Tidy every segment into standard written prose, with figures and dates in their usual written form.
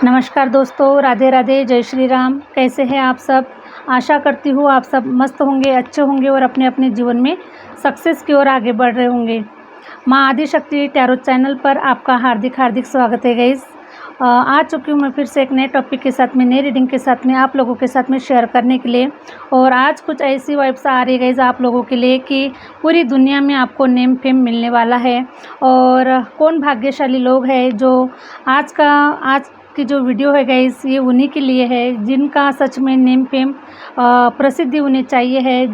नमस्कार दोस्तों, राधे राधे, जय श्री राम। कैसे हैं आप सब? आशा करती हूँ आप सब मस्त होंगे, अच्छे होंगे और अपने अपने जीवन में सक्सेस की ओर आगे बढ़ रहे होंगे। माँ आदिशक्ति टैरो चैनल पर आपका हार्दिक हार्दिक स्वागत है गाइस। आ चुकी हूँ मैं फिर से एक नए टॉपिक के साथ में, नई रीडिंग के साथ में आप लोगों के साथ में शेयर करने के लिए। और आज कुछ ऐसी वाइब्स आ रही गाइस आप लोगों के लिए कि पूरी दुनिया में आपको नेम फेम मिलने वाला है। और कौन भाग्यशाली लोग हैं जो आज की जो वीडियो है गाइस, ये उन्हीं के लिए है जिनका सच में नेम फेम प्रसिद्धि होनी चाहिए है,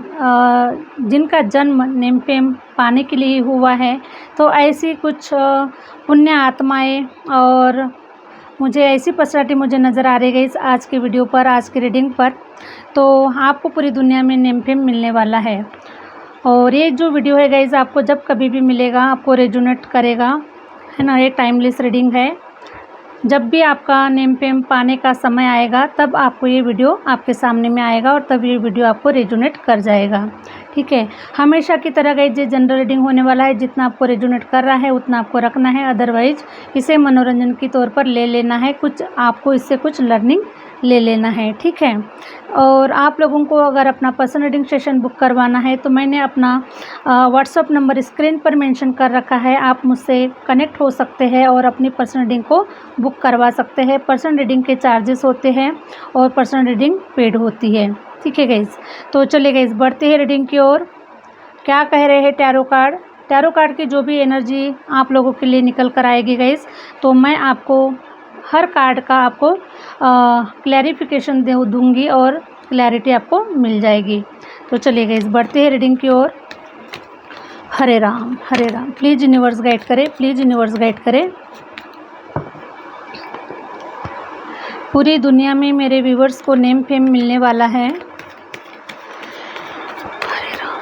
जिनका जन्म नेम फेम पाने के लिए हुआ है। तो ऐसी कुछ पुण्य आत्माएं और मुझे ऐसी पर्सनालिटी मुझे नज़र आ रही है इस आज के वीडियो पर, आज की रीडिंग पर। तो आपको पूरी दुनिया में नेम फेम मिलने वाला है। और ये जो वीडियो है गाइस, आपको जब कभी भी मिलेगा आपको रेजोनेट करेगा, है ना। ये टाइमलेस रीडिंग है। जब भी आपका नेम फेम पाने का समय आएगा तब आपको ये वीडियो आपके सामने में आएगा और तब ये वीडियो आपको रेजोनेट कर जाएगा, ठीक है। हमेशा की तरह गाइस ये जनरल रीडिंग होने वाला है। जितना आपको रेजोनेट कर रहा है उतना आपको रखना है, अदरवाइज इसे मनोरंजन के तौर पर ले लेना है। कुछ आपको इससे कुछ लर्निंग ले लेना है, ठीक है। और आप लोगों को अगर अपना पर्सनल रीडिंग सेशन बुक करवाना है तो मैंने अपना व्हाट्सअप नंबर स्क्रीन पर मेंशन कर रखा है। आप मुझसे कनेक्ट हो सकते हैं और अपनी पर्सनल रीडिंग को बुक करवा सकते हैं। पर्सनल रीडिंग के चार्जेस होते हैं और पर्सनल रीडिंग पेड होती है, ठीक है गाइस। तो चलिए गाइस, बढ़ते हैं रीडिंग की ओर। क्या कह रहे हैं टैरो कार्ड? टैरो कार्ड की जो भी एनर्जी आप लोगों के लिए निकल कर आएगी गाइस, तो मैं आपको हर कार्ड का आपको क्लैरिफिकेशन दूंगी और क्लैरिटी आपको मिल जाएगी। तो चलिए गाइस, बढ़ते हैं रीडिंग की ओर। हरे Ram Hare Ram. Please universe guide करें, प्लीज़ यूनिवर्स गाइड करें। पूरी दुनिया में मेरे व्यूवर्स को नेम फेम मिलने वाला है। हरे राम।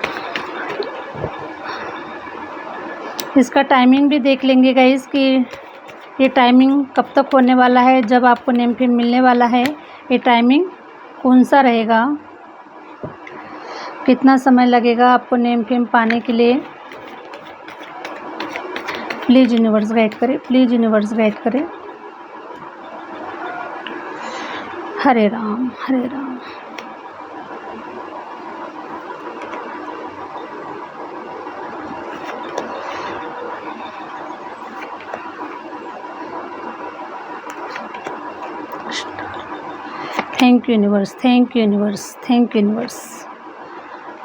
इसका टाइमिंग भी देख लेंगे गाइस कि ये टाइमिंग कब तक होने वाला है, जब आपको नेम फेम मिलने वाला है। ये टाइमिंग कौन सा रहेगा, कितना समय लगेगा आपको नेम फेम पाने के लिए। प्लीज़ यूनिवर्स गाइड करें, प्लीज़ यूनिवर्स गाइड करें। Hare Ram Hare Ram. Thank you universe, thank you universe, thank you universe.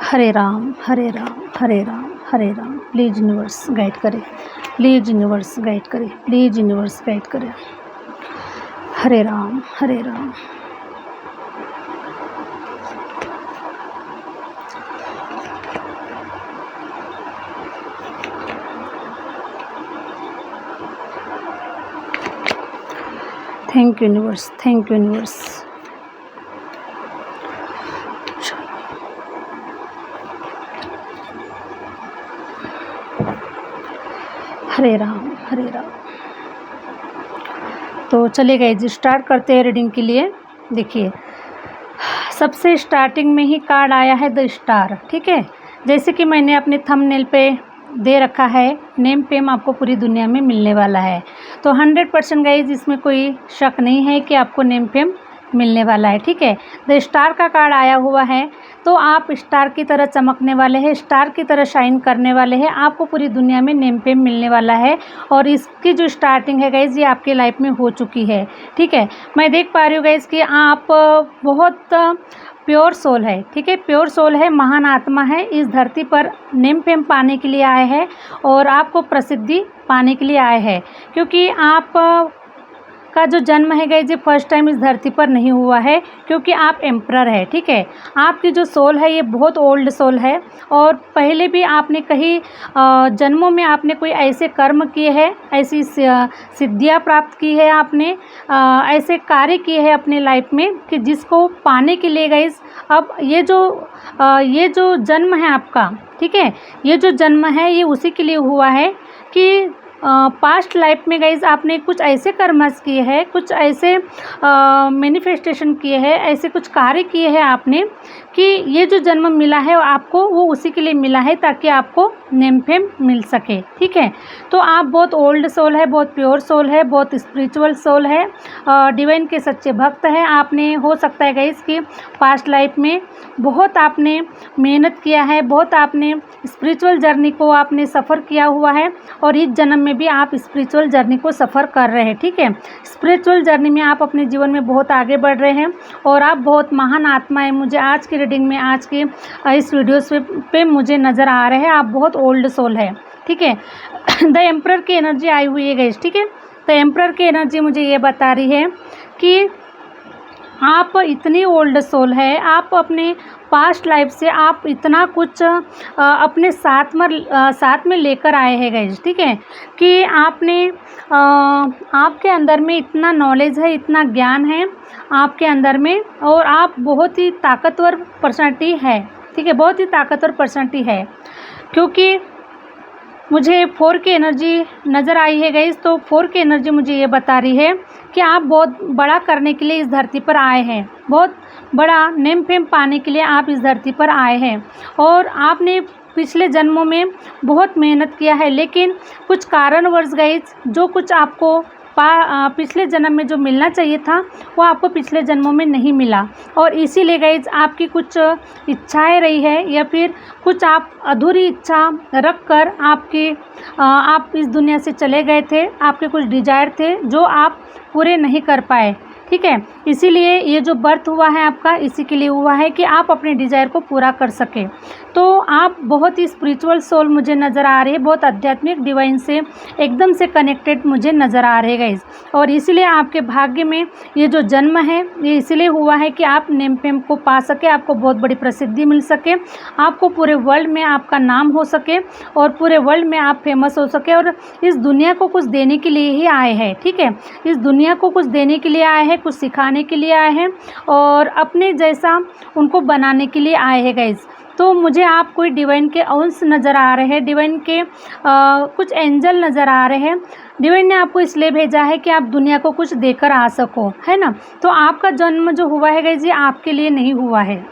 Hare Ram Hare Ram Hare Ram Hare Ram. Please universe guide करें, प्लीज़ यूनिवर्स गाइड करें, प्लीज़ यूनिवर्स गाइड करें। Hare Ram Hare Ram. Thank you universe, thank you universe. Hare Ram Hare Ram. तो चले गए जी, स्टार्ट करते हैं रीडिंग के लिए। देखिए, सबसे स्टार्टिंग में ही कार्ड आया है द स्टार, ठीक है। जैसे कि मैंने अपने थंबनेल पे दे रखा है, नेम फेम आपको पूरी दुनिया में मिलने वाला है। तो 100% गाइज इसमें कोई शक नहीं है कि आपको नेम फेम मिलने वाला है, ठीक है। द स्टार का कार्ड आया हुआ है, तो आप स्टार की तरह चमकने वाले हैं, स्टार की तरह शाइन करने वाले हैं। आपको पूरी दुनिया में नेम फेम मिलने वाला है और इसकी जो स्टार्टिंग है गाइज ये आपकी लाइफ में हो चुकी है, ठीक है। मैं देख पा रही हूँ गाइज कि आप बहुत प्योर सोल है, ठीक है। प्योर सोल है, महान आत्मा है, इस धरती पर नेम फेम पाने के लिए आए हैं और आपको प्रसिद्धि पाने के लिए आए हैं। क्योंकि आप का जो जन्म है गाइस ये फर्स्ट टाइम इस धरती पर नहीं हुआ है, क्योंकि आप एम्परर है, ठीक है। आपकी जो सोल है ये बहुत ओल्ड सोल है और पहले भी आपने कई जन्मों में आपने कोई ऐसे कर्म किए हैं, ऐसी सिद्धियां प्राप्त की है, आपने ऐसे कार्य किए हैं अपने लाइफ में कि जिसको पाने के लिए गाइस अब ये जो जन्म है आपका, ठीक है, ये जो जन्म है ये उसी के लिए हुआ है कि पास्ट लाइफ में गाइज़ आपने कुछ ऐसे कर्मस किए हैं, कुछ ऐसे मैनिफेस्टेशन किए हैं, ऐसे कुछ कार्य किए हैं आपने कि ये जो जन्म मिला है आपको वो उसी के लिए मिला है ताकि आपको नेम फेम मिल सके। ठीक है, तो आप बहुत ओल्ड सोल है, बहुत प्योर सोल है, बहुत स्पिरिचुअल सोल है, डिवाइन के सच्चे भक्त हैं। आपने हो सकता है गाइस कि पास्ट लाइफ में बहुत आपने मेहनत किया है, बहुत आपने स्पिरिचुअल जर्नी को आपने सफ़र किया हुआ है और इस जन्म में भी आप स्पिरिचुअल जर्नी को सफ़र कर रहे हैं। ठीक है, स्पिरिचुअल जर्नी में आप अपने जीवन में बहुत आगे बढ़ रहे हैं और आप बहुत महान आत्मा है। मुझे आज की रीडिंग में, आज की इस वीडियो पे मुझे नज़र आ रहे हैं आप बहुत ओल्ड सोल है। ठीक है, द एम्परर की एनर्जी आई हुई है गाइस। ठीक है, तो एम्परर की एनर्जी मुझे ये बता रही है कि आप इतनी ओल्ड सोल है, आप अपने पास्ट लाइफ से आप इतना कुछ अपने साथ में लेकर आए हैं गाइस। ठीक है, कि आपने आपके अंदर में इतना नॉलेज है, इतना ज्ञान है आपके अंदर में और आप बहुत ही ताकतवर पर्सनालिटी है। ठीक है, बहुत ही ताकतवर पर्सनालिटी है क्योंकि मुझे 4 की एनर्जी नज़र आई है गाइस। तो 4 की एनर्जी मुझे ये बता रही है कि आप बहुत बड़ा करने के लिए इस धरती पर आए हैं, बहुत बड़ा नेम फेम पाने के लिए आप इस धरती पर आए हैं और आपने पिछले जन्मों में बहुत मेहनत किया है, लेकिन कुछ कारणवश गाइस जो कुछ आपको पिछले जन्म में जो मिलना चाहिए था वो आपको पिछले जन्मों में नहीं मिला और इसीलिए गाइज आपकी कुछ इच्छाएं रही है या फिर कुछ आप अधूरी इच्छा रख कर आप इस दुनिया से चले गए थे। आपके कुछ डिजायर थे जो आप पूरे नहीं कर पाए। ठीक है, इसीलिए ये जो बर्थ हुआ है आपका इसी के लिए हुआ है कि आप अपने डिज़ायर को पूरा कर सके। तो आप बहुत ही स्पिरिचुअल सोल मुझे नज़र आ रहे हैं, बहुत आध्यात्मिक डिवाइन से एकदम से कनेक्टेड मुझे नज़र आ रहे हैं गाइस। और इसीलिए आपके भाग्य में ये जो जन्म है ये इसलिए हुआ है कि आप नेम फेम को पा सके, आपको बहुत बड़ी प्रसिद्धि मिल सके, आपको पूरे वर्ल्ड में आपका नाम हो सके और पूरे वर्ल्ड में आप फेमस हो सके और इस दुनिया को कुछ देने के लिए ही आए हैं। ठीक है, इस दुनिया को कुछ देने के लिए आए हैं, कुछ सिखाने के लिए आए हैं और अपने जैसा उनको बनाने के लिए आए हैं गाइस। तो मुझे आप कोई डिवाइन के अंश नज़र आ रहे हैं, डिवाइन के कुछ एंजल नज़र आ रहे हैं। डिवाइन ने आपको इसलिए भेजा है कि आप दुनिया को कुछ देकर आ सको, है ना। तो आपका जन्म जो हुआ है गाइस ये आपके लिए नहीं हुआ है।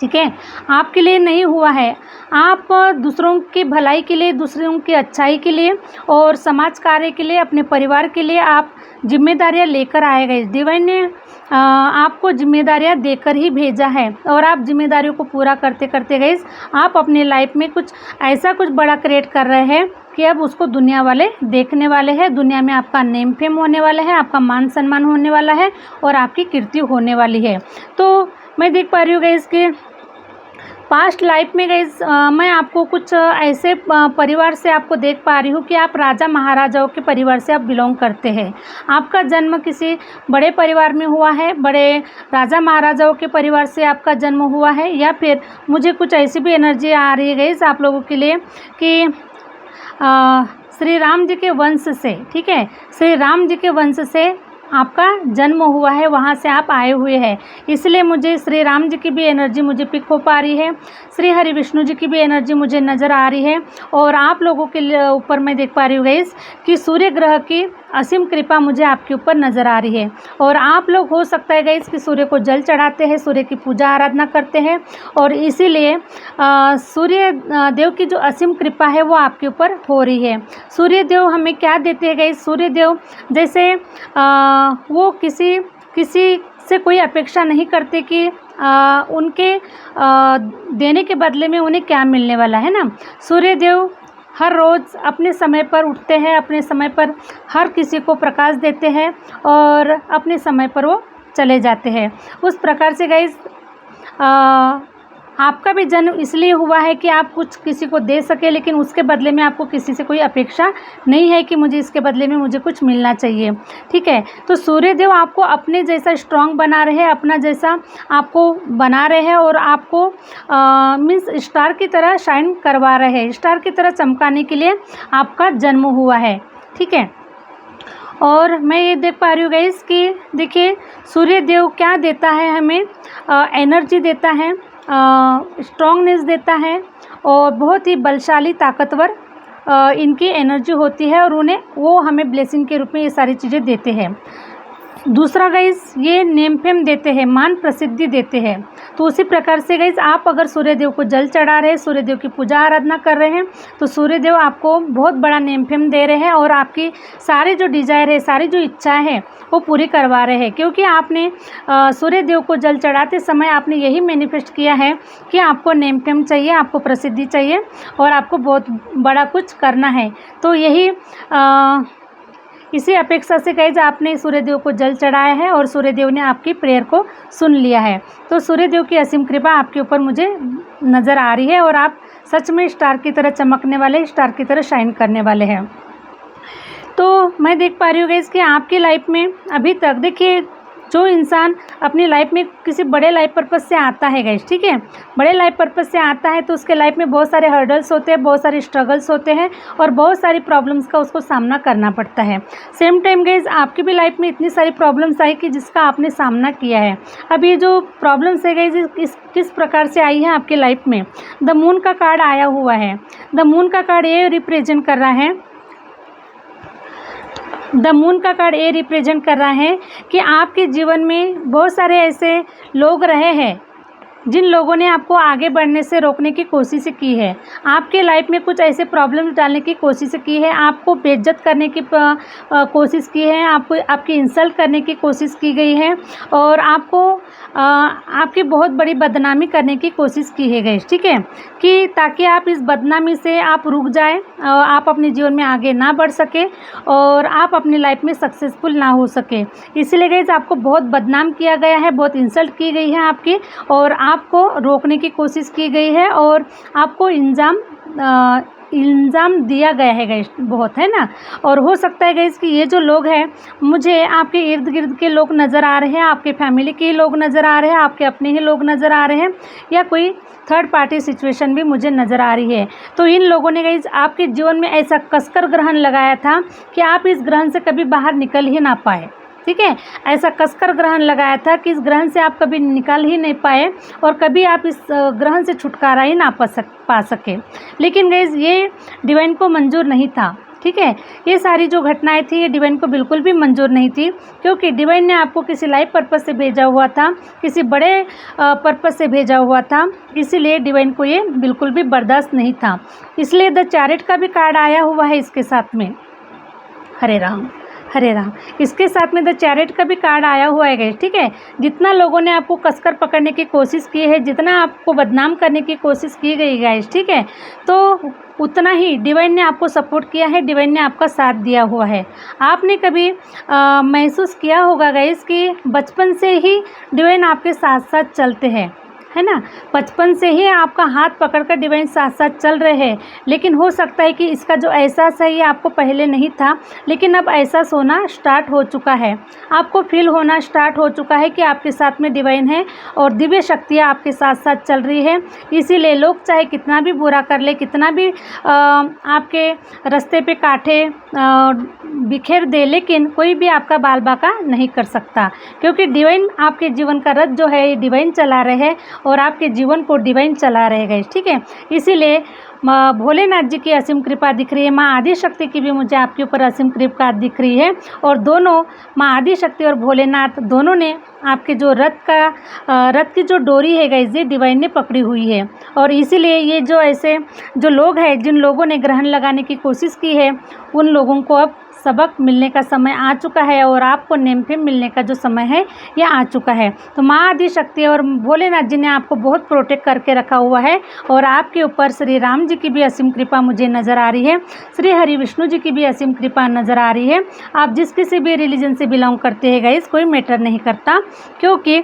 ठीक है, आपके लिए नहीं हुआ है, आप दूसरों की भलाई के लिए, दूसरों की अच्छाई के लिए और समाज कार्य के लिए, अपने परिवार के लिए आप जिम्मेदारियां लेकर आए गए। डिवाइन ने आपको जिम्मेदारियां देकर ही भेजा है और आप जिम्मेदारियों को पूरा करते करते गए आप अपने लाइफ में कुछ ऐसा कुछ बड़ा क्रिएट कर रहे हैं कि अब उसको दुनिया वाले देखने वाले हैं। दुनिया में आपका नेम फेम होने वाला है, आपका मान सम्मान होने वाला है और आपकी कीर्ति होने वाली है। तो मैं देख पा रही हूँ गाइस कि पास्ट लाइफ में गाइस मैं आपको कुछ ऐसे परिवार से आपको देख पा रही हूँ कि आप राजा महाराजाओं के परिवार से आप बिलोंग करते हैं। आपका जन्म किसी बड़े परिवार में हुआ है, बड़े राजा महाराजाओं के परिवार से आपका जन्म हुआ है, या फिर मुझे कुछ ऐसी भी एनर्जी आ रही है गाइस आप लोगों के लिए कि श्री राम जी के वंश से, ठीक है, श्री राम जी के वंश से आपका जन्म हुआ है, वहाँ से आप आए हुए हैं। इसलिए मुझे श्री राम जी की भी एनर्जी मुझे पिक हो पा रही है, श्री हरि विष्णु जी की भी एनर्जी मुझे नज़र आ रही है और आप लोगों के ऊपर मैं देख पा रही हूँ गाइस कि सूर्य ग्रह की असीम कृपा मुझे आपके ऊपर नज़र आ रही है। और आप लोग हो सकता है गाइस कि सूर्य को जल चढ़ाते हैं, सूर्य की पूजा आराधना करते हैं और इसीलिए सूर्य देव की जो असीम कृपा है वो आपके ऊपर हो रही है। सूर्य देव हमें क्या देते हैं गाइस? सूर्य देव जैसे वो किसी से कोई अपेक्षा नहीं करते कि उनके देने के बदले में उन्हें क्या मिलने वाला है ना। सूर्य देव हर रोज़ अपने समय पर उठते हैं, अपने समय पर हर किसी को प्रकाश देते हैं और अपने समय पर वो चले जाते हैं। उस प्रकार से गाइस आपका भी जन्म इसलिए हुआ है कि आप कुछ किसी को दे सके, लेकिन उसके बदले में आपको किसी से कोई अपेक्षा नहीं है कि मुझे इसके बदले में मुझे कुछ मिलना चाहिए। ठीक है, तो सूर्यदेव आपको अपने जैसा स्ट्रांग बना रहे हैं, अपना जैसा आपको बना रहे हैं और आपको मीन्स स्टार की तरह शाइन करवा रहे हैं, स्टार की तरह चमकाने के लिए आपका जन्म हुआ है। ठीक है, और मैं ये देख पा रही हूँ गाइस कि देखिए सूर्य देव क्या देता है हमें, एनर्जी देता है, स्ट्रॉन्गनेस देता है और बहुत ही बलशाली ताकतवर इनकी एनर्जी होती है और उन्हें वो हमें ब्लेसिंग के रूप में ये सारी चीज़ें देते हैं। दूसरा गाइस, ये नेम फेम देते हैं, मान प्रसिद्धि देते हैं। तो उसी प्रकार से गाइस, आप अगर सूर्यदेव को जल चढ़ा रहे हैं, सूर्यदेव की पूजा आराधना कर रहे हैं, तो सूर्यदेव आपको बहुत बड़ा नेम फेम दे रहे हैं और आपकी सारी जो डिजायर है, सारी जो इच्छाएं हैं, वो पूरी करवा रहे हैं। क्योंकि आपने सूर्यदेव को जल चढ़ाते समय आपने यही मैनिफेस्ट किया है कि आपको नेम फेम चाहिए, आपको प्रसिद्धि चाहिए और आपको बहुत बड़ा कुछ करना है। तो यही इसी अपेक्षा से गाइस आपने सूर्यदेव को जल चढ़ाया है और सूर्यदेव ने आपकी प्रेयर को सुन लिया है। तो सूर्यदेव की असीम कृपा आपके ऊपर मुझे नज़र आ रही है और आप सच में स्टार की तरह चमकने वाले, स्टार की तरह शाइन करने वाले हैं। तो मैं देख पा रही हूँ गाइस कि आपकी लाइफ में अभी तक, देखिए, जो इंसान अपनी लाइफ में किसी बड़े लाइफ पर्पस से आता है गाइस, ठीक है, बड़े लाइफ पर्पस से आता है तो उसके लाइफ में बहुत सारे हर्डल्स होते हैं, बहुत सारे स्ट्रगल्स होते हैं और बहुत सारी प्रॉब्लम्स का उसको सामना करना पड़ता है। सेम टाइम गाइस, आपकी भी लाइफ में इतनी सारी प्रॉब्लम्स आई कि जिसका आपने सामना किया है। अब ये जो प्रॉब्लम्स है गाइस, किस प्रकार से आई है आपकी लाइफ में, द मून का कार्ड आया हुआ है। द मून का कार्ड ये रिप्रेजेंट कर रहा है, द मून का कार्ड ये रिप्रेजेंट कर रहा है कि आपके जीवन में बहुत सारे ऐसे लोग रहे हैं जिन लोगों ने आपको आगे बढ़ने से रोकने की कोशिश की है। आपके लाइफ में कुछ ऐसे प्रॉब्लम्स डालने की कोशिश की है, आपको बेइज्जत करने की कोशिश की है, आपको आपकी इंसल्ट करने की कोशिश की गई है और आपको आपकी बहुत बड़ी बदनामी करने की कोशिश की है गई, ठीक है, कि ताकि आप इस बदनामी से आप रुक जाएं, आप अपने जीवन में आगे ना बढ़ सके और आप अपनी लाइफ में सक्सेसफुल ना हो सके। इसलिए गाइस आपको बहुत बदनाम किया गया है, बहुत इंसल्ट की गई है आपकी और आपको रोकने की कोशिश की गई है और आपको इल्ज़ाम दिया गया है गाइस, बहुत, है ना। और हो सकता है गाइस कि ये जो लोग हैं, मुझे आपके इर्द गिर्द के लोग नज़र आ रहे हैं, आपके फैमिली के लोग नज़र आ रहे हैं, आपके अपने ही लोग नज़र आ रहे हैं या कोई थर्ड पार्टी सिचुएशन भी मुझे नज़र आ रही है। तो इन लोगों ने गाइस आपके जीवन में ऐसा कसकर ग्रहण लगाया था कि आप इस ग्रहण से कभी बाहर निकल ही ना पाए, ठीक है, ऐसा कसकर ग्रहण लगाया था कि इस ग्रहण से आप कभी निकल ही नहीं पाए और कभी आप इस ग्रहण से छुटकारा ही ना पा सके। लेकिन गाइस ये डिवाइन को मंजूर नहीं था, ठीक है, ये सारी जो घटनाएं थी ये डिवाइन को बिल्कुल भी मंजूर नहीं थी, क्योंकि डिवाइन ने आपको किसी लाइफ पर्पस से भेजा हुआ था, किसी बड़े पर्पस से भेजा हुआ था, इसीलिए डिवाइन को ये बिल्कुल भी बर्दाश्त नहीं था। इसलिए द चैरिट का भी कार्ड आया हुआ है इसके साथ में, हरे राम हरे राम, इसके साथ में द चैरिट का भी कार्ड आया हुआ है गाइस, ठीक है। जितना लोगों ने आपको कसकर पकड़ने की कोशिश की है, जितना आपको बदनाम करने की कोशिश की गई गाइस, ठीक है, तो उतना ही डिवाइन ने आपको सपोर्ट किया है, डिवाइन ने आपका साथ दिया हुआ है। आपने कभी महसूस किया होगा गाइस कि बचपन से ही डिवाइन आपके साथ साथ चलते हैं, है ना, बचपन से ही आपका हाथ पकड़कर डिवाइन साथ साथ चल रहे हैं। लेकिन हो सकता है कि इसका जो एहसास है ये आपको पहले नहीं था, लेकिन अब एहसास होना स्टार्ट हो चुका है, आपको फील होना स्टार्ट हो चुका है कि आपके साथ में डिवाइन है और दिव्य शक्तियाँ आपके साथ साथ चल रही है। इसीलिए लोग चाहे कितना भी बुरा कर ले, कितना भी आपके रास्ते पे कांटे बिखेर दे, लेकिन कोई भी आपका बाल बाका नहीं कर सकता, क्योंकि डिवाइन आपके जीवन का रथ जो है ये डिवाइन चला रहे हैं और आपके जीवन को डिवाइन चला रहेगा, ठीक है। इसीलिए भोलेनाथ जी की असीम कृपा दिख रही है, माँ आदि शक्ति की भी मुझे आपके ऊपर असीम कृपा दिख रही है और दोनों, माँ आदि शक्ति और भोलेनाथ दोनों ने आपके जो रथ की जो डोरी है गाइस, ये डिवाइन ने पकड़ी हुई है। और इसीलिए ये जो ऐसे जो लोग हैं, जिन लोगों ने ग्रहण लगाने की कोशिश की है, उन लोगों को अब सबक मिलने का समय आ चुका है और आपको नेम फेम मिलने का जो समय है यह आ चुका है। तो माँ आदि शक्ति और भोलेनाथ जी ने आपको बहुत प्रोटेक्ट करके रखा हुआ है और आपके ऊपर श्री राम जी की भी असीम कृपा मुझे नज़र आ रही है, श्री हरि विष्णु जी की भी असीम कृपा नज़र आ रही है। आप जिस किसी भी रिलीजन से बिलोंग करते हैं गाइस, कोई मैटर नहीं करता, क्योंकि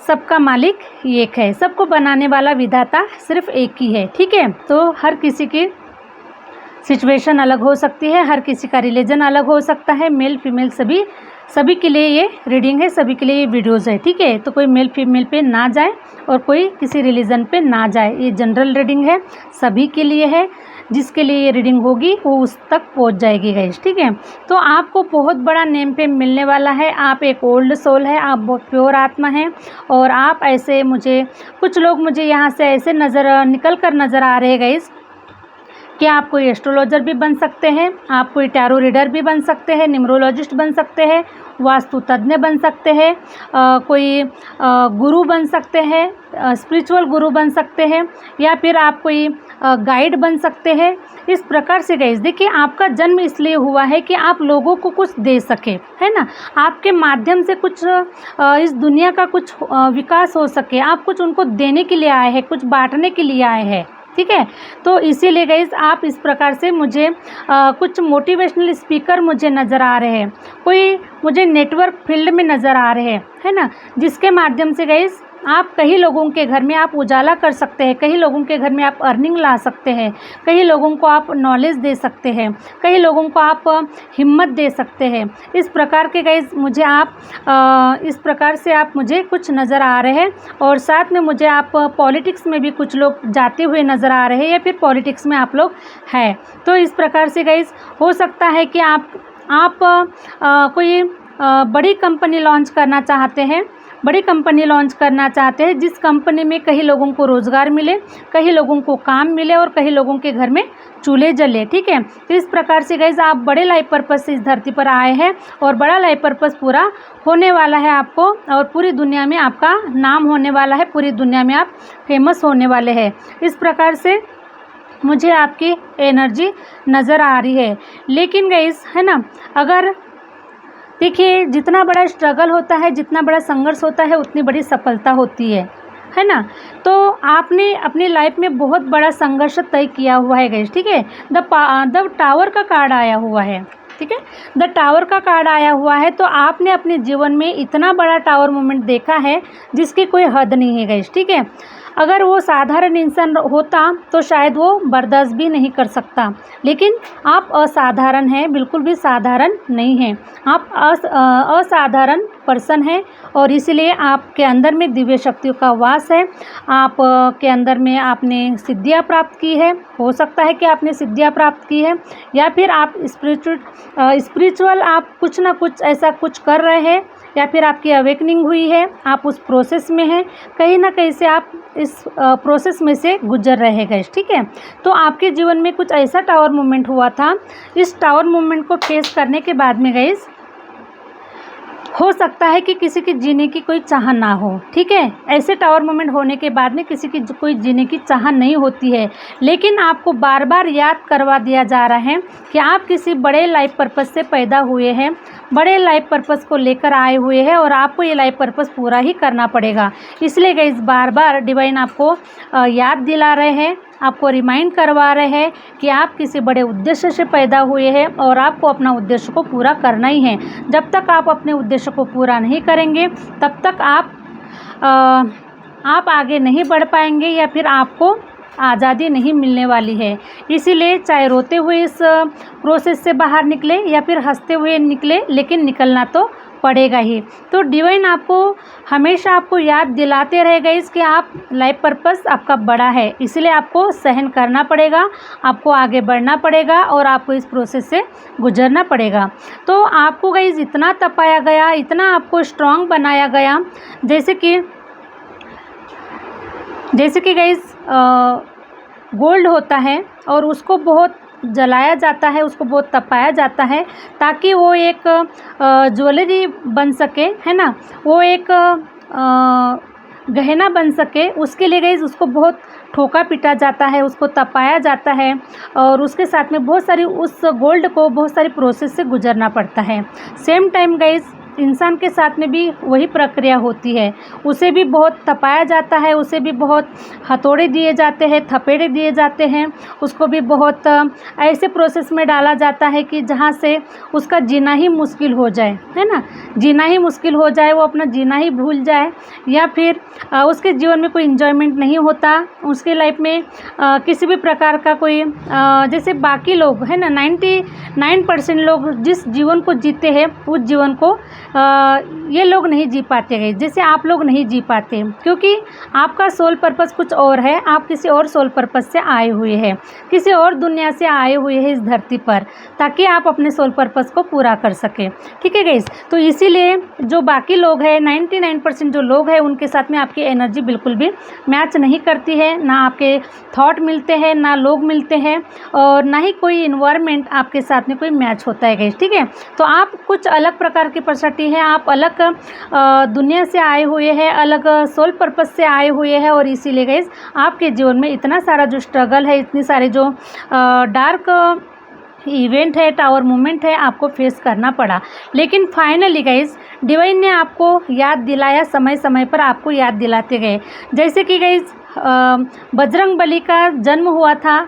सबका मालिक एक है, सबको बनाने वाला विधाता सिर्फ एक ही है, ठीक है। तो हर किसी की सिचुएशन अलग हो सकती है, हर किसी का रिलीजन अलग हो सकता है, मेल फीमेल सभी के लिए ये रीडिंग है, सभी के लिए ये वीडियोज़ है, ठीक है। तो कोई मेल फीमेल पे ना जाए और कोई किसी रिलीजन पे ना जाए, ये जनरल रीडिंग है, सभी के लिए है, जिसके लिए ये रीडिंग होगी वो उस तक पहुंच जाएगी गाइस, ठीक है। तो आपको बहुत बड़ा नेम पे मिलने वाला है, आप एक ओल्ड सोल है, आप बहुत प्योर आत्मा हैं और आप ऐसे, कुछ लोग मुझे यहाँ से ऐसे निकल कर नज़र आ रहे हैं गाइस कि आप कोई एस्ट्रोलॉजर भी बन सकते हैं, आप कोई टैरो रीडर भी बन सकते हैं, न्यूमरोलॉजिस्ट बन सकते हैं, वास्तु तज्ञ बन सकते हैं, कोई गुरु बन सकते हैं, स्पिरिचुअल गुरु बन सकते हैं, या फिर आप कोई गाइड बन सकते हैं। इस प्रकार से गाइस देखिए, आपका जन्म इसलिए हुआ है कि आप लोगों को कुछ दे सके, है ना, आपके माध्यम से कुछ इस दुनिया का कुछ विकास हो सके, आप कुछ उनको देने के लिए आए हैं, कुछ बांटने के लिए आए हैं, ठीक है। तो इसीलिए गाइस आप इस प्रकार से मुझे कुछ मोटिवेशनल स्पीकर मुझे नज़र आ रहे हैं, कोई मुझे नेटवर्क फील्ड में नज़र आ रहे हैं, है ना, जिसके माध्यम से गाइस आप कई लोगों के घर में आप उजाला कर सकते हैं, कई लोगों के घर में आप अर्निंग ला सकते हैं, कई लोगों को आप नॉलेज दे सकते हैं, कई लोगों को आप हिम्मत दे सकते हैं। इस प्रकार के गाइस मुझे आप इस प्रकार से आप मुझे कुछ नज़र आ रहे हैं, और साथ में मुझे आप पॉलिटिक्स में भी कुछ लोग जाते हुए नज़र आ रहे हैं, या फिर पॉलिटिक्स में आप लोग हैं। तो इस प्रकार से गाइस हो सकता है कि आप कोई बड़ी कंपनी लॉन्च करना चाहते हैं, बड़ी कंपनी लॉन्च करना चाहते हैं, जिस कंपनी में कई लोगों को रोज़गार मिले, कई लोगों को काम मिले, और कई लोगों के घर में चूल्हे जले, ठीक है। तो इस प्रकार से गाइस आप बड़े लाइफ पर्पस से इस धरती पर आए हैं, और बड़ा लाइफ पर्पस पूरा होने वाला है आपको, और पूरी दुनिया में आपका नाम होने वाला है, पूरी दुनिया में आप फेमस होने वाले हैं। इस प्रकार से मुझे आपकी एनर्जी नज़र आ रही है। लेकिन गाइस, है ना, अगर देखिए, जितना बड़ा स्ट्रगल होता है, जितना बड़ा संघर्ष होता है, उतनी बड़ी सफलता होती है ना। तो आपने अपनी लाइफ में बहुत बड़ा संघर्ष तय किया हुआ है गाइस, ठीक है। द टावर का कार्ड आया हुआ है, ठीक है, द टावर का कार्ड आया हुआ है। तो आपने अपने जीवन में इतना बड़ा टावर मोमेंट देखा है जिसकी कोई हद नहीं है गाइस, ठीक है। अगर वो साधारण इंसान होता तो शायद वो बर्दाश्त भी नहीं कर सकता, लेकिन आप असाधारण हैं, बिल्कुल भी साधारण नहीं हैं, आप असाधारण पर्सन हैं, और इसलिए आपके अंदर में दिव्य शक्तियों का वास है। आप के अंदर में आपने सिद्धियाँ प्राप्त की है, हो सकता है कि आपने सिद्धियाँ प्राप्त की है, या फिर आप स्पिरिचुअल आप कुछ ना कुछ ऐसा कुछ कर रहे हैं, या फिर आपकी अवेकनिंग हुई है, आप उस प्रोसेस में हैं, कहीं ना कहीं से आप इस प्रोसेस में से गुजर रहे हैं गाइस, ठीक है। तो आपके जीवन में कुछ ऐसा टावर मोमेंट हुआ था, इस टावर मोमेंट को फेस करने के बाद में गाइस हो सकता है कि किसी की जीने की कोई चाह ना हो, ठीक है। ऐसे टावर मोमेंट होने के बाद में किसी की कोई जीने की चाह नहीं होती है, लेकिन आपको बार बार याद करवा दिया जा रहा है कि आप किसी बड़े लाइफ पर्पस से पैदा हुए हैं, बड़े लाइफ पर्पस को लेकर आए हुए हैं, और आपको ये लाइफ पर्पस पूरा ही करना पड़ेगा। इसलिए गाइस बार बार डिवाइन आपको याद दिला रहे हैं, आपको रिमाइंड करवा रहे हैं कि आप किसी बड़े उद्देश्य से पैदा हुए हैं, और आपको अपना उद्देश्य को पूरा करना ही है। जब तक आप अपने उद्देश्य को पूरा नहीं करेंगे, तब तक आप आगे नहीं बढ़ पाएंगे, या फिर आपको आज़ादी नहीं मिलने वाली है। इसीलिए चाहे रोते हुए इस प्रोसेस से बाहर निकले, या फिर हंसते हुए निकले, लेकिन निकलना तो पड़ेगा ही। तो डिवाइन आपको हमेशा आपको याद दिलाते रहेगा कि आप लाइफ पर्पस आपका बड़ा है, इसलिए आपको सहन करना पड़ेगा, आपको आगे बढ़ना पड़ेगा, और आपको इस प्रोसेस से गुजरना पड़ेगा। तो आपको गाइस इतना तपाया गया, इतना आपको स्ट्रांग बनाया गया, जैसे कि गाइस गोल्ड होता है, और उसको बहुत जलाया जाता है, उसको बहुत तपाया जाता है, ताकि वो एक ज्वेलरी बन सके, है ना, वो एक गहना बन सके। उसके लिए गाइस उसको बहुत ठोका पीटा जाता है, उसको तपाया जाता है, और उसके साथ में बहुत सारी उस गोल्ड को बहुत सारी प्रोसेस से गुजरना पड़ता है। सेम टाइम गाइस इंसान के साथ में भी वही प्रक्रिया होती है, उसे भी बहुत तपाया जाता है, उसे भी बहुत हथौड़े दिए जाते हैं, थपेड़े दिए जाते हैं, उसको भी बहुत ऐसे प्रोसेस में डाला जाता है कि जहाँ से उसका जीना ही मुश्किल हो जाए, है ना, जीना ही मुश्किल हो जाए, वो अपना जीना ही भूल जाए, या फिर उसके जीवन में कोई इन्जॉयमेंट नहीं होता, उसके लाइफ में किसी भी प्रकार का कोई जैसे बाकी लोग है ना 99% लोग जिस जीवन को जीते हैं उस जीवन को ये लोग नहीं जी पाते गए, जैसे आप लोग नहीं जी पाते, क्योंकि आपका सोल पर्पस कुछ और है। आप किसी और सोल पर्पस से आए हुए हैं, किसी और दुनिया से आए हुए हैं इस धरती पर, ताकि आप अपने सोल पर्पस को पूरा कर सकें। ठीक है गाइस, तो इसीलिए जो बाकी लोग हैं, 99% जो लोग हैं, उनके साथ में आपकी एनर्जी बिल्कुल भी मैच नहीं करती है। ना आपके थॉट मिलते हैं, ना लोग मिलते हैं, और ना ही कोई इन्वायरमेंट आपके साथ में कोई मैच होता है गाइस। ठीक है, तो आप कुछ अलग प्रकार की पर्सनालिटी है, आप अलग दुनिया से आए हुए हैं, अलग सोल पर्पस से आए हुए हैं, और इसीलिए गाइस आपके जीवन में इतना सारा जो स्ट्रगल है, इतनी सारे जो डार्क इवेंट है, टावर मूवमेंट है, आपको फेस करना पड़ा। लेकिन फाइनली गाइस डिवाइन ने आपको याद दिलाया, समय समय पर आपको याद दिलाते गए। जैसे कि गाइस बजरंगबली का जन्म हुआ था,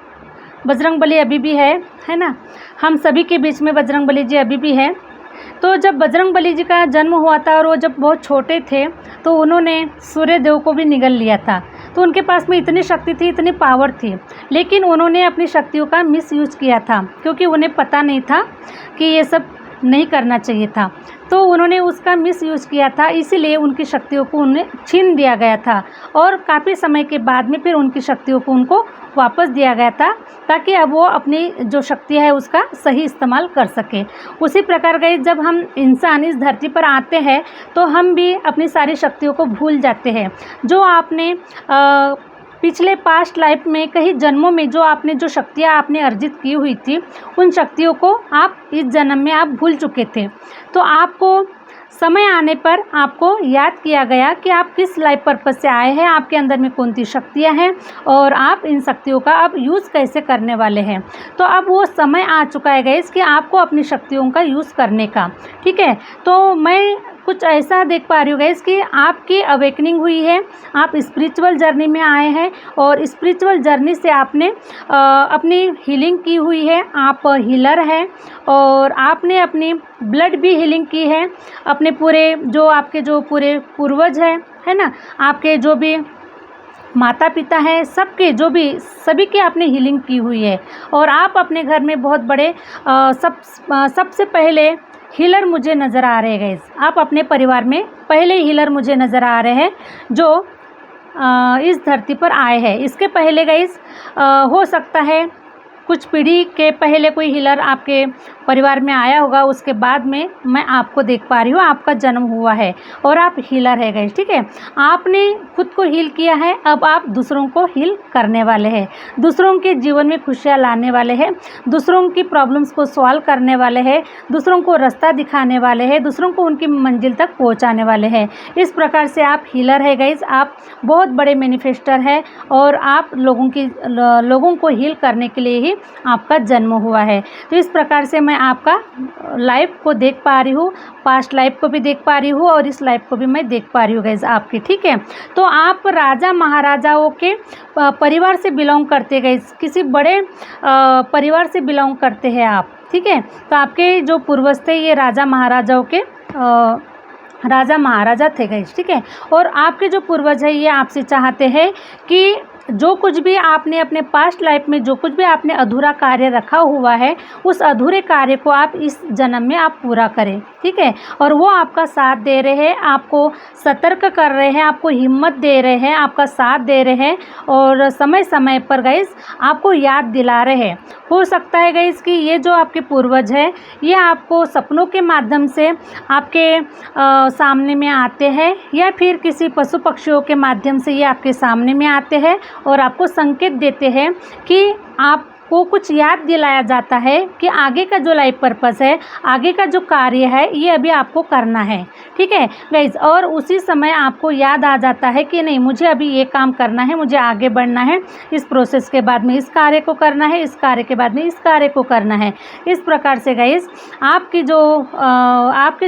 बजरंगबली अभी भी है ना, हम सभी के बीच में बजरंगबली जी अभी भी है। तो जब बजरंगबली जी का जन्म हुआ था और वो जब बहुत छोटे थे, तो उन्होंने सूर्य देव को भी निगल लिया था। तो उनके पास में इतनी शक्ति थी, इतनी पावर थी, लेकिन उन्होंने अपनी शक्तियों का मिसयूज किया था, क्योंकि उन्हें पता नहीं था कि ये सब नहीं करना चाहिए था। तो उन्होंने उसका मिसयूज किया था, इसीलिए उनकी शक्तियों को उन्हें छीन दिया गया था, और काफ़ी समय के बाद में फिर उनकी शक्तियों को उनको वापस दिया गया था, ताकि अब वो अपनी जो शक्ति है उसका सही इस्तेमाल कर सके। उसी प्रकार गए जब हम इंसान इस धरती पर आते हैं, तो हम भी अपनी सारी शक्तियों को भूल जाते हैं। जो आपने पिछले पास्ट लाइफ में, कई जन्मों में जो आपने जो शक्तियाँ आपने अर्जित की हुई थी, उन शक्तियों को आप इस जन्म में आप भूल चुके थे। तो आपको समय आने पर आपको याद किया गया कि आप किस लाइफ पर्पस से आए हैं, आपके अंदर में कौन सी शक्तियाँ हैं, और आप इन शक्तियों का अब यूज़ कैसे करने वाले हैं। तो अब वो समय आ चुका है गाइस कि आपको अपनी शक्तियों का यूज़ करने का। ठीक है, तो मैं कुछ ऐसा देख पा रही हूँ गाइस कि आपकी अवेकनिंग हुई है, आप स्पिरिचुअल जर्नी में आए हैं, और स्पिरिचुअल जर्नी से आपने अपनी हीलिंग की हुई है। आप हीलर हैं, और आपने अपनी ब्लड भी हीलिंग की है, अपने पूरे जो आपके जो पूरे पूर्वज हैं, है ना, आपके जो भी माता पिता हैं, सबके जो भी सभी की आपने हीलिंग की हुई है। और आप अपने घर में बहुत बड़े सबसे पहले हीलर मुझे नज़र आ रहे हैं गाइस। आप अपने परिवार में पहले हीलर मुझे नज़र आ रहे हैं जो इस धरती पर आए हैं। इसके पहले गाइस हो सकता है कुछ पीढ़ी के पहले कोई हीलर आपके परिवार में आया होगा, उसके बाद में मैं आपको देख पा रही हूँ, आपका जन्म हुआ है और आप हीलर है गाइस। ठीक है, आपने खुद को हील किया है, अब आप दूसरों को हील करने वाले हैं, दूसरों के जीवन में खुशियाँ लाने वाले हैं, दूसरों की प्रॉब्लम्स को सॉल्व करने वाले हैं, दूसरों को रास्ता दिखाने वाले हैं, दूसरों को उनकी मंजिल तक पहुँचाने वाले हैं। इस प्रकार से आप हीलर है गाइस, आप बहुत बड़े मैनिफेस्टर है, और आप लोगों को हील करने के लिए ही आपका जन्म हुआ है। तो इस प्रकार से मैं आपका लाइफ को देख पा रही हूँ, पास्ट लाइफ को भी देख पा रही हूँ, और इस लाइफ को भी मैं देख पा रही हूँ गाइस आपकी। ठीक है, तो आप राजा महाराजाओं के परिवार से बिलोंग करते गाइस, किसी बड़े परिवार से बिलोंग करते हैं आप। ठीक है, तो आपके जो पूर्वज थे ये राजा महाराजाओं के राजा महाराजा थे गाइस। ठीक है, और आपके जो पूर्वज है ये आपसे चाहते हैं कि जो कुछ भी आपने अपने पास्ट लाइफ में जो कुछ भी आपने अधूरा कार्य रखा हुआ है, उस अधूरे कार्य को आप इस जन्म में आप पूरा करें। ठीक है, और वो आपका साथ दे रहे हैं, आपको सतर्क कर रहे हैं, आपको हिम्मत दे रहे हैं, आपका साथ दे रहे हैं, और समय समय पर गाइस आपको याद दिला रहे हैं। हो सकता है गाइस कि ये जो आपके पूर्वज है ये आपको सपनों के माध्यम से आपके सामने में आते हैं, या फिर किसी पशु पक्षियों के माध्यम से ये आपके सामने में आते हैं और आपको संकेत देते हैं कि आपको कुछ याद दिलाया जाता है कि आगे का जो लाइफ पर्पस है, आगे का जो कार्य है, ये अभी आपको करना है। ठीक है गाइज, और उसी समय आपको याद आ जाता है कि नहीं, मुझे अभी ये काम करना है, मुझे आगे बढ़ना है, इस प्रोसेस के बाद में इस कार्य को करना है, इस कार्य के बाद में इस कार्य को करना है। इस प्रकार से गाइज आपके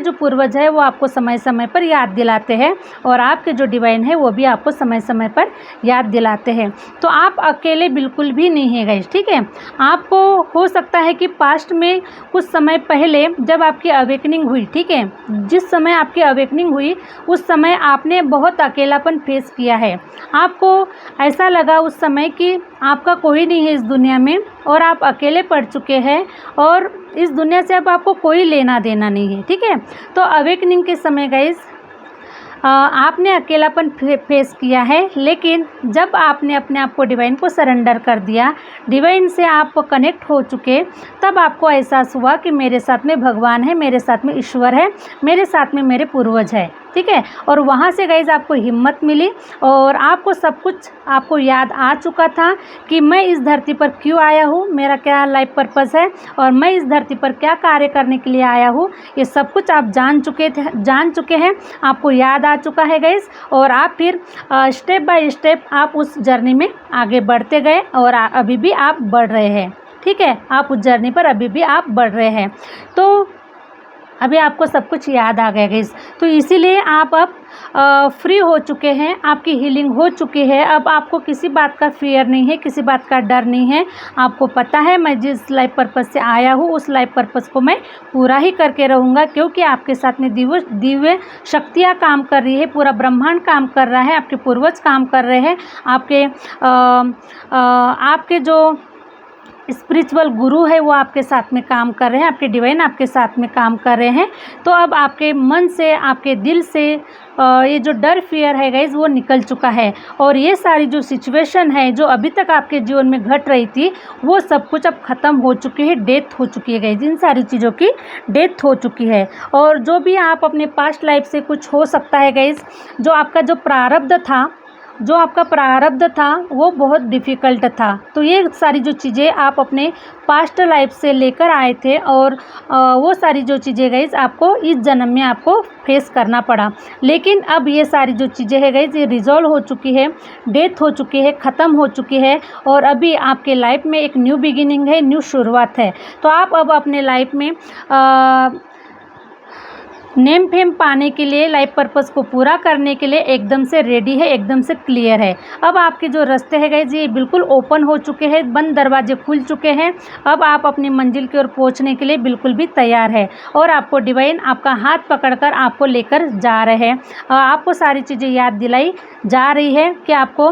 जो पूर्वज है वो आपको समय समय पर याद दिलाते हैं, और आपके जो डिवाइन है वो भी आपको समय समय पर याद दिलाते हैं। तो आप अकेले बिल्कुल भी नहीं है गाइज। ठीक है, आपको हो सकता है कि पास्ट में कुछ समय पहले जब आपकी अवेकनिंग हुई, ठीक है, जिस समय आपकी आपकी अवेकनिंग हुई उस समय आपने बहुत अकेलापन फेस किया है। आपको ऐसा लगा उस समय कि आपका कोई नहीं है इस दुनिया में और आप अकेले पड़ चुके हैं और इस दुनिया से अब आपको कोई लेना देना नहीं है, ठीक है। तो अवेकनिंग के समय गाइस आपने अकेलापन फेस किया है, लेकिन जब आपने अपने आप को डिवाइन को सरेंडर कर दिया, डिवाइन से आप कनेक्ट हो चुके, तब आपको एहसास हुआ कि मेरे साथ में भगवान है, मेरे साथ में ईश्वर है, मेरे साथ में मेरे पूर्वज है, ठीक है। और वहाँ से गाइज आपको हिम्मत मिली और आपको सब कुछ आपको याद आ चुका था कि मैं इस धरती पर क्यों आया हूँ, मेरा क्या लाइफ पर्पस है और मैं इस धरती पर क्या कार्य करने के लिए आया हूँ। ये सब कुछ आप जान चुके हैं, आपको याद आ चुका है गाइज। और आप फिर स्टेप बाय स्टेप आप उस जर्नी में आगे बढ़ते गए और अभी भी आप बढ़ रहे हैं, ठीक है। आप उस जर्नी पर अभी भी आप बढ़ रहे हैं। तो अभी आपको सब कुछ याद आ गया गाइस, तो इसीलिए आप अब फ्री हो चुके हैं, आपकी हीलिंग हो चुकी है। अब आपको किसी बात का फियर नहीं है, किसी बात का डर नहीं है। आपको पता है मैं जिस लाइफ पर्पस से आया हूँ उस लाइफ पर्पस को मैं पूरा ही करके रहूँगा, क्योंकि आपके साथ में दिव्य शक्तियाँ काम कर रही है, पूरा ब्रह्मांड काम कर रहा है, आपके पूर्वज काम कर रहे हैं, आपके जो स्पिरिचुअल गुरु है वो आपके साथ में काम कर रहे हैं, आपके डिवाइन आपके साथ में काम कर रहे हैं। तो अब आपके मन से, आपके दिल से ये जो डर फियर है गाइज वो निकल चुका है और ये सारी जो सिचुएशन है जो अभी तक आपके जीवन में घट रही थी वो सब कुछ अब ख़त्म हो चुकी है, डेथ हो चुकी है गाइज, इन सारी चीज़ों की डेथ हो चुकी है। और जो भी आप अपने पास्ट लाइफ से कुछ हो सकता है गाइज, जो आपका जो प्रारब्ध था वो बहुत डिफ़िकल्ट था, तो ये सारी जो चीज़ें आप अपने पास्ट लाइफ से लेकर आए थे और वो सारी जो चीज़ें गाइज आपको इस जन्म में आपको फेस करना पड़ा। लेकिन अब ये सारी जो चीज़ें है गाइज ये रिजॉल्व हो चुकी है, डेथ हो चुकी है, ख़त्म हो चुकी है और अभी आपके लाइफ में एक न्यू बिगिनिंग है, न्यू शुरुआत है। तो आप अब अपने लाइफ में नेम फेम पाने के लिए, लाइफ पर्पस को पूरा करने के लिए एकदम से रेडी है, एकदम से क्लियर है। अब आपके जो रास्ते हैं गाइज ये बिल्कुल ओपन हो चुके हैं, बंद दरवाजे खुल चुके हैं। अब आप अपनी मंजिल की ओर पहुंचने के लिए बिल्कुल भी तैयार है और आपको डिवाइन आपका हाथ पकड़कर आपको लेकर जा रहे हैं। आपको सारी चीज़ें याद दिलाई जा रही है कि आपको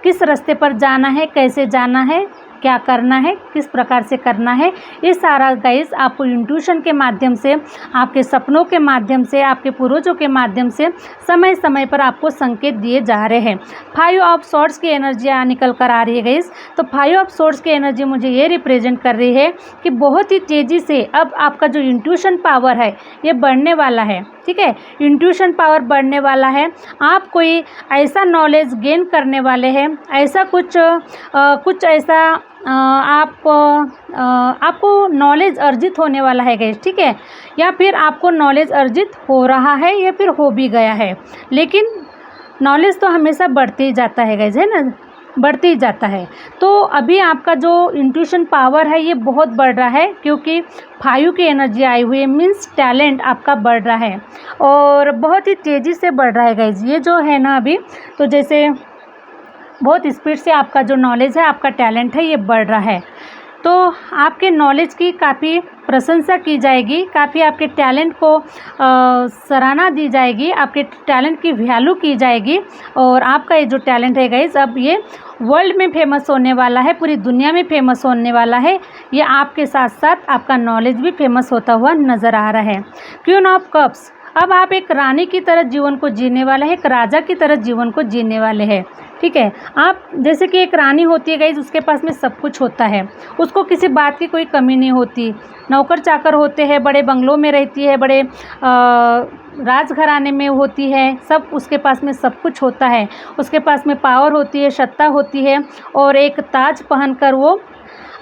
किस रास्ते पर जाना है, कैसे जाना है, क्या करना है, किस प्रकार से करना है। ये सारा गाइस आपको इंट्यूशन के माध्यम से, आपके सपनों के माध्यम से, आपके पूर्वजों के माध्यम से समय समय पर आपको संकेत दिए जा रहे हैं। 5 ऑफ सोर्ड्स की एनर्जी निकल कर आ रही है गाइस। तो 5 ऑफ सोर्ड्स की एनर्जी मुझे ये रिप्रेजेंट कर रही है कि बहुत ही तेज़ी से अब आपका जो इंट्यूशन पावर है ये बढ़ने वाला है, ठीक है। इंट्यूशन पावर बढ़ने वाला है। आप कोई ऐसा नॉलेज गेन करने वाले हैं, ऐसा कुछ ऐसा आपको नॉलेज अर्जित होने वाला है गाइस, ठीक है। या फिर आपको नॉलेज अर्जित हो रहा है या फिर हो भी गया है, लेकिन नॉलेज तो हमेशा बढ़ते ही जाता है गाइस, है ना, बढ़ते ही जाता है। तो अभी आपका जो इंट्यूशन पावर है ये बहुत बढ़ रहा है, क्योंकि 5 की एनर्जी आई हुई है, मीन्स टैलेंट आपका बढ़ रहा है और बहुत ही तेज़ी से बढ़ रहा है गाइस। ये जो है ना अभी, तो जैसे बहुत स्पीड से आपका जो नॉलेज है, आपका टैलेंट है, ये बढ़ रहा है। तो आपके नॉलेज की काफ़ी प्रशंसा की जाएगी, काफ़ी आपके टैलेंट को सराहना दी जाएगी, आपके टैलेंट की वैल्यू की जाएगी और आपका ये जो टैलेंट है गाइस अब ये वर्ल्ड में फेमस होने वाला है, पूरी दुनिया में फेमस होने वाला है। ये आपके साथ साथ आपका नॉलेज भी फेमस होता हुआ नज़र आ रहा है। क्वीन ऑफ कप्स, अब आप एक रानी की तरह जीवन को जीने वाले हैं, एक राजा की तरह जीवन को जीने वाले हैं, ठीक है। आप जैसे कि एक रानी होती है गाइस, उसके पास में सब कुछ होता है, उसको किसी बात की कोई कमी नहीं होती। नौकर चाकर होते हैं, बड़े बंगलों में रहती है, बड़े राजघराने में होती है, सब उसके पास में सब कुछ होता है, उसके पास में पावर होती है, सत्ता होती है और एक ताज पहनकर वो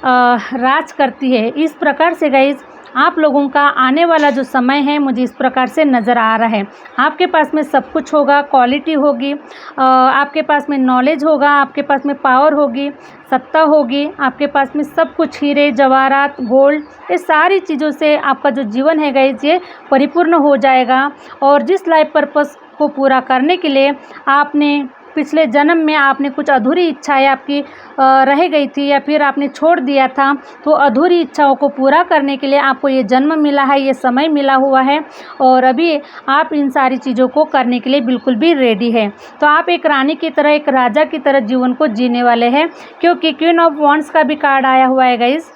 राज करती है। इस प्रकार से गाइस आप लोगों का आने वाला जो समय है मुझे इस प्रकार से नज़र आ रहा है। आपके पास में सब कुछ होगा, क्वालिटी होगी, आपके पास में नॉलेज होगा, आपके पास में पावर होगी, सत्ता होगी, आपके पास में सब कुछ, हीरे जवाहरात, गोल्ड, ये सारी चीज़ों से आपका जो जीवन है गाइस ये परिपूर्ण हो जाएगा। और जिस लाइफ पर्पस को पूरा करने के लिए आपने पिछले जन्म में आपने कुछ अधूरी इच्छाएं आपकी रह गई थी या फिर आपने छोड़ दिया था, तो अधूरी इच्छाओं को पूरा करने के लिए आपको ये जन्म मिला है, ये समय मिला हुआ है और अभी आप इन सारी चीज़ों को करने के लिए बिल्कुल भी रेडी है। तो आप एक रानी की तरह, एक राजा की तरह जीवन को जीने वाले हैं, क्योंकि क्वीन ऑफ वॉन्ड्स का भी कार्ड आया हुआ है गाइस।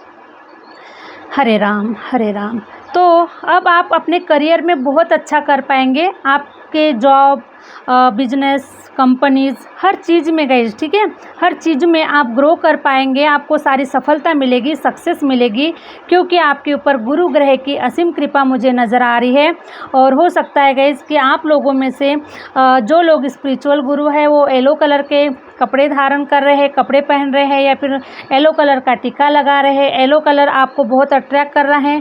हरे राम हरे राम। तो अब आप अपने करियर में बहुत अच्छा कर पाएंगे, आपके जॉब, बिजनेस, कंपनीज़, हर चीज़ में गाइस, ठीक है, हर चीज़ में आप ग्रो कर पाएंगे, आपको सारी सफलता मिलेगी, सक्सेस मिलेगी, क्योंकि आपके ऊपर गुरु ग्रह की असीम कृपा मुझे नज़र आ रही है। और हो सकता है गाइस कि आप लोगों में से जो लोग स्पिरिचुअल गुरु है वो येलो कलर के कपड़े धारण कर रहे हैं, कपड़े पहन रहे हैं, या फिर येलो कलर का टीका लगा रहे हैं। येलो कलर आपको बहुत अट्रैक्ट कर रहा है,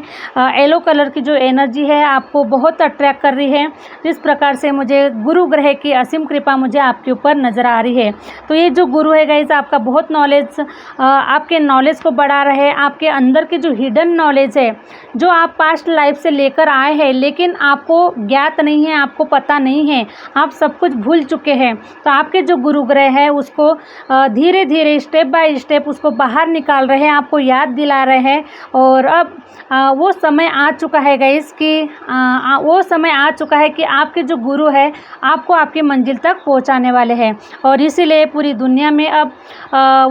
येलो कलर की जो एनर्जी है आपको बहुत अट्रैक्ट कर रही है। इस प्रकार से मुझे गुरु ग्रह की असीम कृपा मुझे आपके ऊपर नज़र आ रही है। तो ये जो गुरु है गाइस आपका बहुत नॉलेज, आपके नॉलेज को बढ़ा रहे हैं, आपके अंदर की जो हिडन नॉलेज है जो आप पास्ट लाइफ से लेकर आए हैं लेकिन आपको ज्ञात नहीं है, आपको पता नहीं है, आप सब कुछ भूल चुके हैं। तो आपके जो गुरु ग्रह है उसको धीरे धीरे स्टेप बाय स्टेप उसको बाहर निकाल रहे हैं, आपको याद दिला रहे हैं। और अब वो समय आ चुका है गाइस कि वो समय आ चुका है कि आपके जो गुरु है आपको आपकी मंजिल तक पहुंचाने वाले हैं। और इसीलिए पूरी दुनिया में अब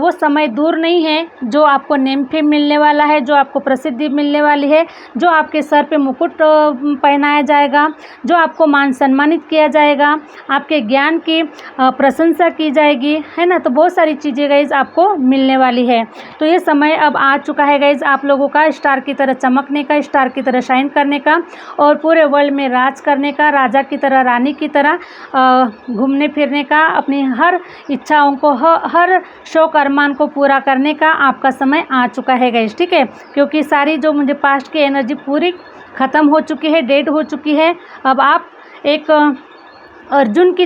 वो समय दूर नहीं है जो आपको नेम फेम मिलने वाला है, जो आपको प्रसिद्धि मिलने वाली है, जो आपके सर पे मुकुट पहनाया जाएगा, जो आपको मान सम्मानित किया जाएगा, आपके ज्ञान की प्रशंसा की जाएगी, है ना। तो बहुत सारी चीज़ें गाइज आपको मिलने वाली है। तो ये समय अब आ चुका है गाइज आप लोगों का स्टार की तरह चमकने का, स्टार की तरह शाइन करने का और पूरे वर्ल्ड में राज करने का, राजा की तरह, रानी की तरह घूमने फिरने का, अपनी हर इच्छाओं को, हर शौक अरमान को पूरा करने का आपका समय आ चुका है गाइज, ठीक है। क्योंकि सारी जो मुझे पास्ट की एनर्जी पूरी ख़त्म हो चुकी है, डेड हो चुकी है। अब आप एक अर्जुन की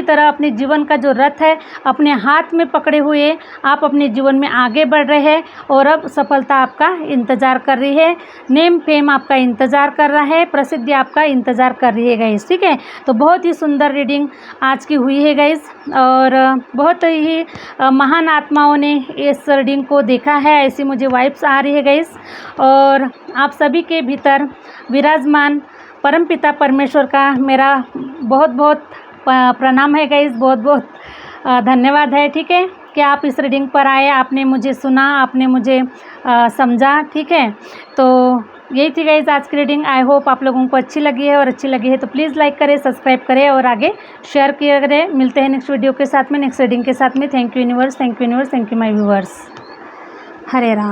तरह अपने जीवन का जो रथ है अपने हाथ में पकड़े हुए आप अपने जीवन में आगे बढ़ रहे हैं और अब सफलता आपका इंतज़ार कर रही है, नेम फेम आपका इंतज़ार कर रहा है, प्रसिद्धि आपका इंतज़ार कर रही है गाइस, ठीक है। तो बहुत ही सुंदर रीडिंग आज की हुई है गाइस और बहुत ही महान आत्माओं ने इस रीडिंग को देखा है, ऐसी मुझे वाइब्स आ रही है गाइस। और आप सभी के भीतर विराजमान परमपिता परमेश्वर का मेरा बहुत बहुत प्रणाम है गाइस, बहुत बहुत धन्यवाद है, ठीक है, कि आप इस रीडिंग पर आए, आपने मुझे सुना, आपने मुझे समझा, ठीक है। तो यही थी गाइस आज की रीडिंग। आई होप आप लोगों को अच्छी लगी है, और अच्छी लगी है तो प्लीज़ लाइक करें, सब्सक्राइब करें और आगे शेयर किया करें। मिलते हैं नेक्स्ट वीडियो के साथ में, नेक्स्ट रीडिंग के साथ में। Thank you universe, thank you universe, thank you my viewers. Hare Ram.